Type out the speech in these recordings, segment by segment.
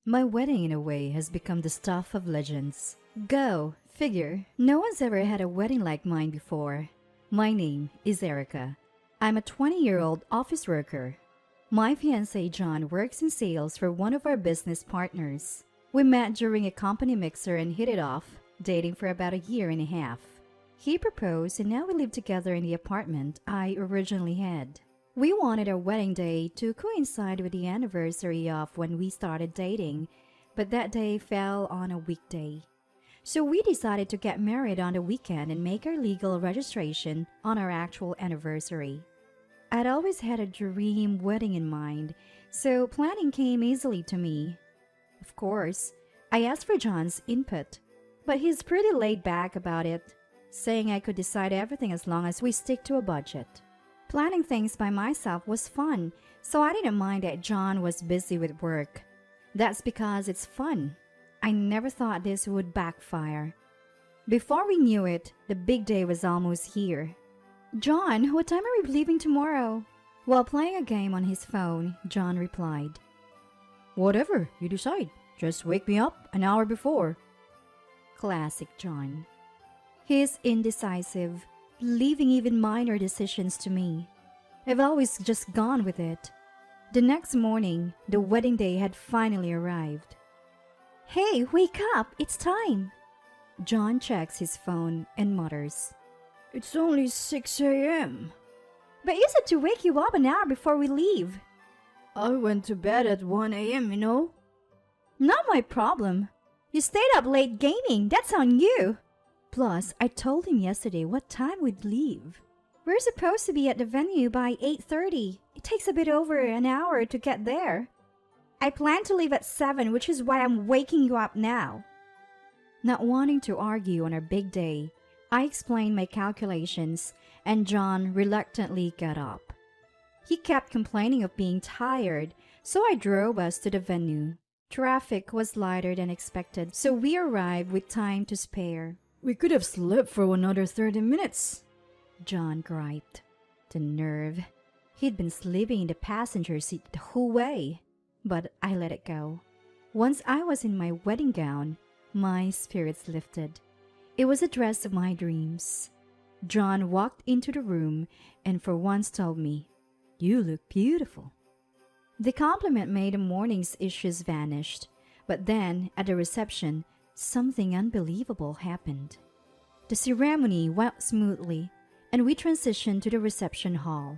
My wedding, in a way, has become the stuff of legends. Go, figure, no one's ever had a wedding like mine before. My name is Erica. I'm a 20-year-old office worker. My fiancé John works in sales for one of our business partners. We met during a company mixer and hit it off, dating for about a year and a half. He proposed and now we live together in the apartment I originally had. We wanted our wedding day to coincide with the anniversary of when we started dating, but that day fell on a weekday. So we decided to get married on the weekend and make our legal registration on our actual anniversary. I'd always had a dream wedding in mind, so planning came easily to me. Of course, I asked for John's input, but he's pretty laid back about it, saying I could decide everything as long as we stick to a budget. Planning things by myself was fun, so I didn't mind that John was busy with work. That's because it's fun. I never thought this would backfire. Before we knew it, the big day was almost here. "John, what time are we leaving tomorrow?" While playing a game on his phone, John replied, "Whatever you decide, just wake me up an hour before." Classic John. He's indecisive, leaving even minor decisions to me. I've always just gone with it. The next morning, the wedding day had finally arrived. "Hey, wake up! It's time!" John checks his phone and mutters, "It's only 6 a.m. "But you said to wake you up an hour before we leave." I went to bed at 1 a.m., you know." "Not my problem. You stayed up late gaming. That's on you." Plus, I told him yesterday what time we'd leave. We're supposed to be at the venue by 8:30. It takes a bit over an hour to get there. I plan to leave at 7, which is why I'm waking you up now. Not wanting to argue on our big day, I explained my calculations, and John reluctantly got up. He kept complaining of being tired, so I drove us to the venue. Traffic was lighter than expected, so we arrived with time to spare. "We could have slept for another 30 minutes. John griped. The nerve. He'd been sleeping in the passenger seat the whole way. But I let it go. Once I was in my wedding gown, my spirits lifted. It was a dress of my dreams. John walked into the room and for once told me, "You look beautiful." The compliment made the morning's issues vanished, but then, at the reception, something unbelievable happened. The ceremony went smoothly, and we transitioned to the reception hall.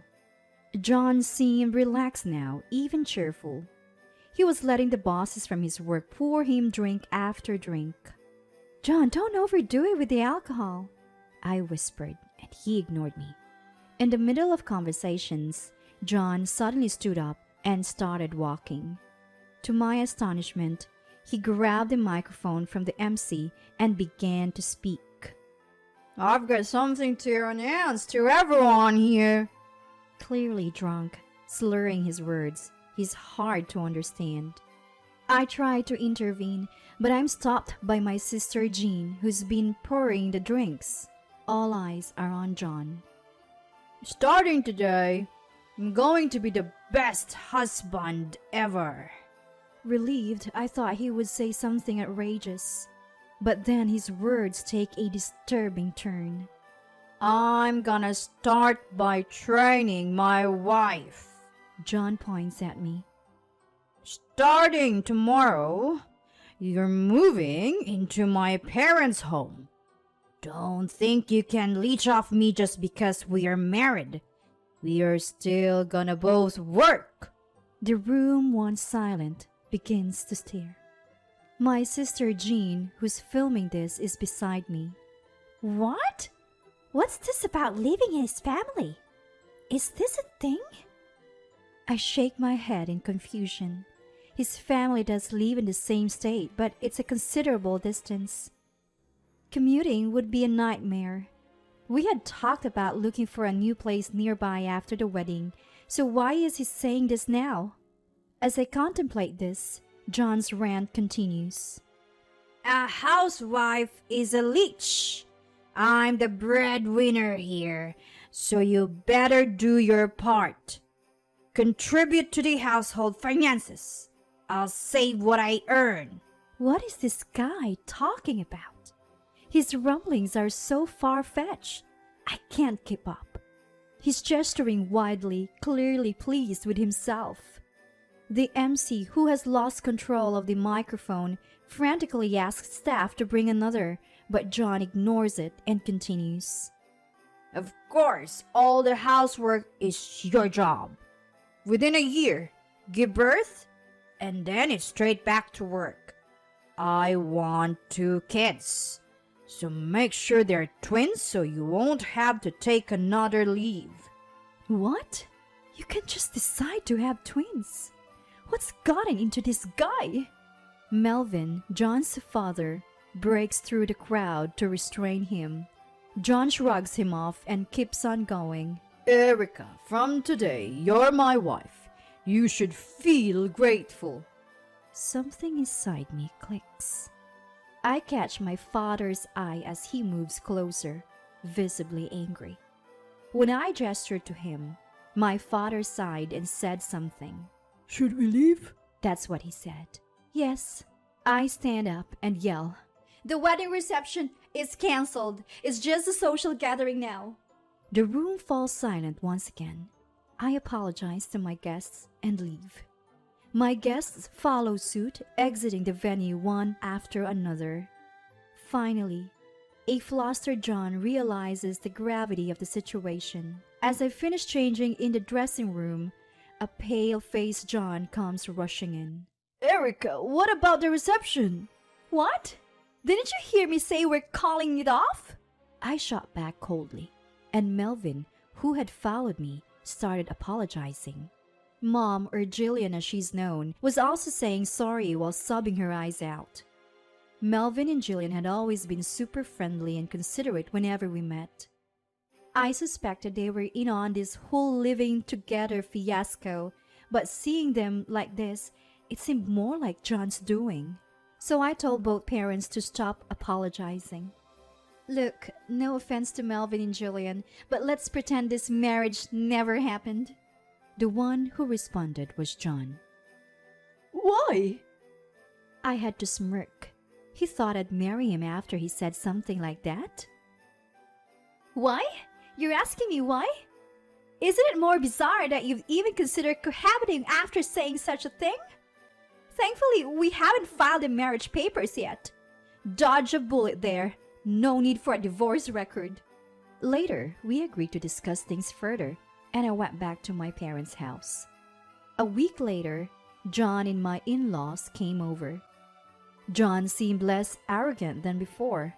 John seemed relaxed now, even cheerful. He was letting the bosses from his work pour him drink after drink. "John, don't overdo it with the alcohol," I whispered, and he ignored me. In the middle of conversations, John suddenly stood up and started walking. To my astonishment, he grabbed the microphone from the MC and began to speak. "I've got something to announce to everyone here." Clearly drunk, slurring his words, he's hard to understand. I try to intervene, but I'm stopped by my sister Jean, who's been pouring the drinks. All eyes are on John. "Starting today, I'm going to be the best husband ever." Relieved, I thought he would say something outrageous. But then his words take a disturbing turn. "I'm gonna start by training my wife." John points at me. "Starting tomorrow, you're moving into my parents' home. Don't think you can leech off me just because we are married. We are still gonna both work." The room, once silent, begins to stir. My sister Jean, who's filming this, is beside me. "What? What's this about leaving his family? Is this a thing?" I shake my head in confusion. His family does live in the same state, but it's a considerable distance. Commuting would be a nightmare. We had talked about looking for a new place nearby after the wedding, so why is he saying this now? As I contemplate this, John's rant continues. "A housewife is a leech. I'm the breadwinner here, so you better do your part. Contribute to the household finances. I'll save what I earn. What is this guy talking about? His rumblings are so far-fetched. I can't keep up. He's gesturing wildly, clearly pleased with himself. The MC, who has lost control of the microphone, frantically asks staff to bring another, but John ignores it and continues. Of course, all the housework is your job. Within a year, give birth, and then it's straight back to work. I want 2 kids, so make sure they're twins so you won't have to take another leave. What? You can just decide to have twins? What's gotten into this guy? Melvin, John's father, breaks through the crowd to restrain him. John shrugs him off and keeps on going. Erica, from today, you're my wife. You should feel grateful. Something inside me clicks. I catch my father's eye as he moves closer, visibly angry. When I gestured to him, my father sighed and said something. Should we leave? That's what he said. Yes. I stand up and yell. The wedding reception is cancelled. It's just a social gathering now. The room falls silent once again. I apologize to my guests and leave. My guests follow suit, exiting the venue one after another. Finally, a flustered John realizes the gravity of the situation. As I finish changing in the dressing room, a pale-faced John comes rushing in. Erica, what about the reception? What? Didn't you hear me say we're calling it off? I shot back coldly, and Melvin, who had followed me, started apologizing. Mom, or Jillian as she's known, was also saying sorry while sobbing her eyes out. Melvin and Jillian had always been super friendly and considerate whenever we met. I suspected they were in on this whole living together fiasco, but seeing them like this, it seemed more like John's doing. So I told both parents to stop apologizing. Look, no offense to Melvin and Jillian, but let's pretend this marriage never happened. The one who responded was John. Why? I had to smirk. He thought I'd marry him after he said something like that. Why? You're asking me why? Isn't it more bizarre that you've even considered cohabiting after saying such a thing? Thankfully, we haven't filed the marriage papers yet. Dodge a bullet there. No need for a divorce record. Later, we agreed to discuss things further, and I went back to my parents' house. A week later, John and my in-laws came over. John seemed less arrogant than before.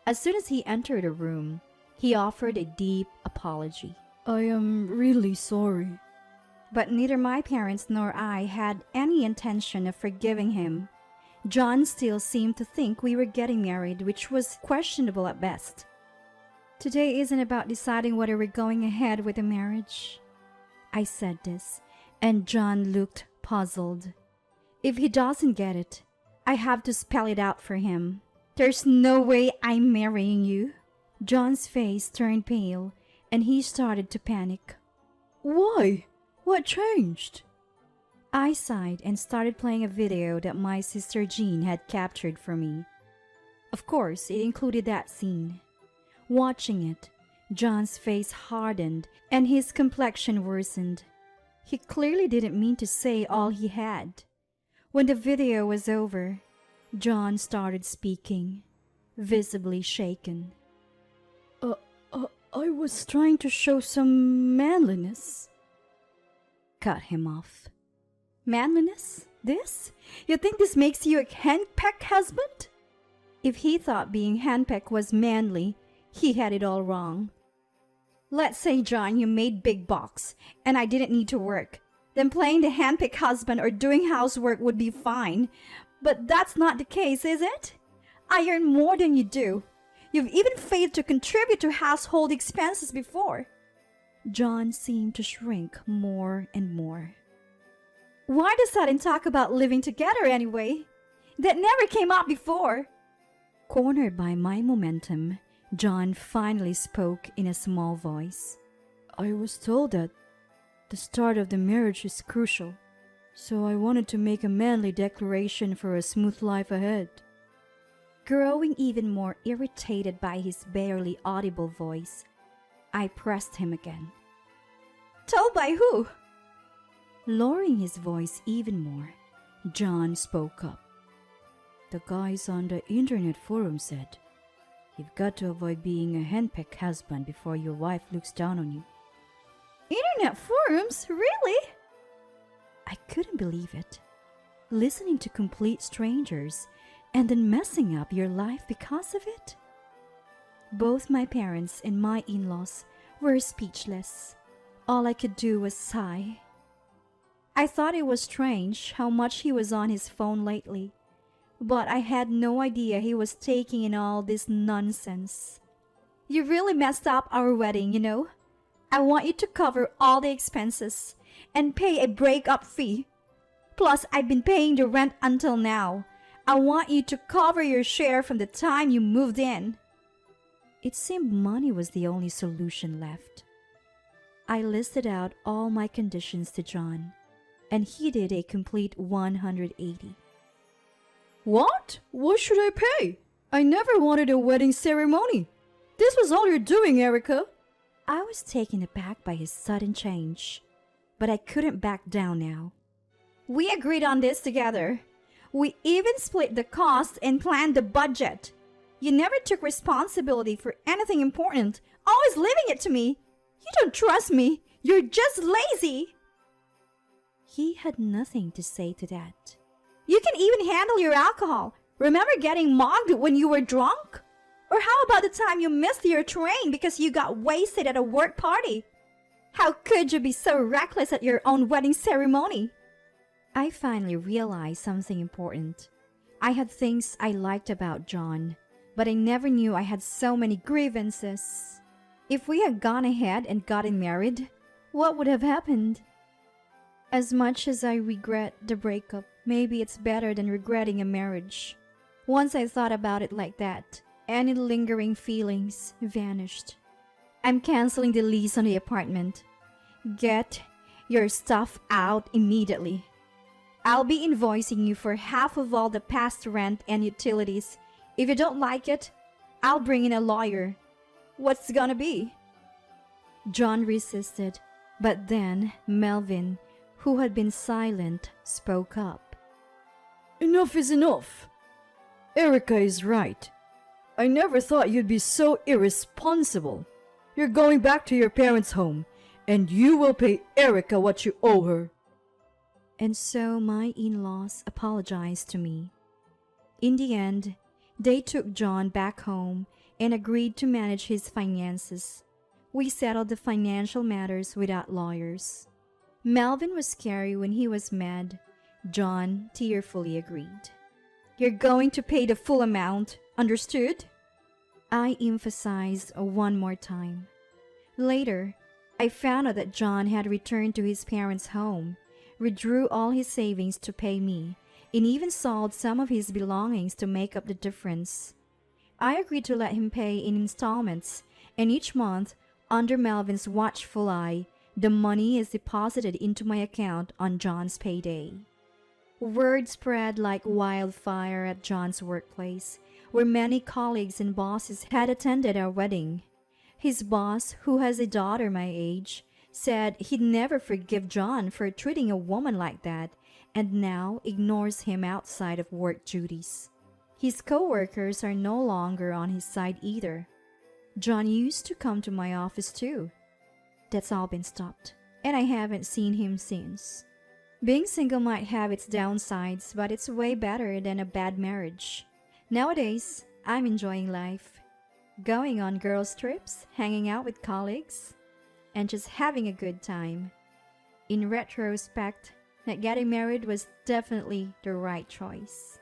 As soon as he entered the room, he offered a deep apology. I am really sorry. But neither my parents nor I had any intention of forgiving him. John still seemed to think we were getting married, which was questionable at best. Today isn't about deciding whether we're going ahead with the marriage. I said this, and John looked puzzled. If he doesn't get it, I have to spell it out for him. There's no way I'm marrying you. John's face turned pale, and he started to panic. Why? What changed? I sighed and started playing a video that my sister Jean had captured for me. Of course, it included that scene. Watching it, John's face hardened and his complexion worsened. He clearly didn't mean to say all he had. When the video was over, John started speaking, visibly shaken. I was trying to show some manliness. Cut him off. Manliness? This? You think this makes you a handpeck husband? If he thought being handpecked was manly, he had it all wrong. Let's say, John, you made big bucks, and I didn't need to work. Then playing the handpicked husband or doing housework would be fine. But that's not the case, is it? I earn more than you do. You've even failed to contribute to household expenses before. John seemed to shrink more and more. Why the sudden talk about living together anyway? That never came up before. Cornered by my momentum, John finally spoke in a small voice. I was told that the start of the marriage is crucial, So I wanted to make a manly declaration for a smooth life ahead. Growing even more irritated by his barely audible voice, I pressed him again. Told by who? Lowering his voice even more, John spoke up. The guys on the internet forum said, "You've got to avoid being a henpecked husband before your wife looks down on you." Internet forums? Really? I couldn't believe it. Listening to complete strangers and then messing up your life because of it? Both my parents and my in-laws were speechless. All I could do was sigh. I thought it was strange how much he was on his phone lately, but I had no idea he was taking in all this nonsense. You really messed up our wedding, you know. I want you to cover all the expenses and pay a breakup fee. Plus, I've been paying the rent until now. I want you to cover your share from the time you moved in. It seemed money was the only solution left. I listed out all my conditions to John, and he did a complete 180. What? What should I pay? I never wanted a wedding ceremony. This was all you're doing, Erica. I was taken aback by his sudden change, but I couldn't back down now. We agreed on this together. We even split the cost and planned the budget. You never took responsibility for anything important, always leaving it to me. You don't trust me. You're just lazy. He had nothing to say to that. You can even handle your alcohol. Remember getting mugged when you were drunk? Or how about the time you missed your train because you got wasted at a work party? How could you be so reckless at your own wedding ceremony? I finally realized something important. I had things I liked about John, but I never knew I had so many grievances. If we had gone ahead and gotten married, what would have happened? As much as I regret the breakup, maybe it's better than regretting a marriage. Once I thought about it like that, any lingering feelings vanished. I'm canceling the lease on the apartment. Get your stuff out immediately. I'll be invoicing you for half of all the past rent and utilities. If you don't like it, I'll bring in a lawyer. What's gonna be? John resisted, but then Melvin, who had been silent, spoke up. Enough is enough. Erica is right. I never thought you'd be so irresponsible. You're going back to your parents' home, and you will pay Erica what you owe her. And so my in-laws apologized to me. In the end, they took John back home and agreed to manage his finances. We settled the financial matters without lawyers. Melvin was scary when he was mad. John tearfully agreed. You're going to pay the full amount, understood? I emphasized one more time. Later, I found out that John had returned to his parents' home, withdrew all his savings to pay me, and even sold some of his belongings to make up the difference. I agreed to let him pay in installments, and each month, under Melvin's watchful eye, the money is deposited into my account on John's payday. Word spread like wildfire at John's workplace, where many colleagues and bosses had attended our wedding. His boss, who has a daughter my age, said he'd never forgive John for treating a woman like that, and now ignores him outside of work duties. His co-workers are no longer on his side either. John used to come to my office too. That's all been stopped, and I haven't seen him since. Being single might have its downsides, but it's way better than a bad marriage. Nowadays, I'm enjoying life. Going on girls' trips, hanging out with colleagues, and just having a good time. In retrospect, that getting married was definitely the right choice.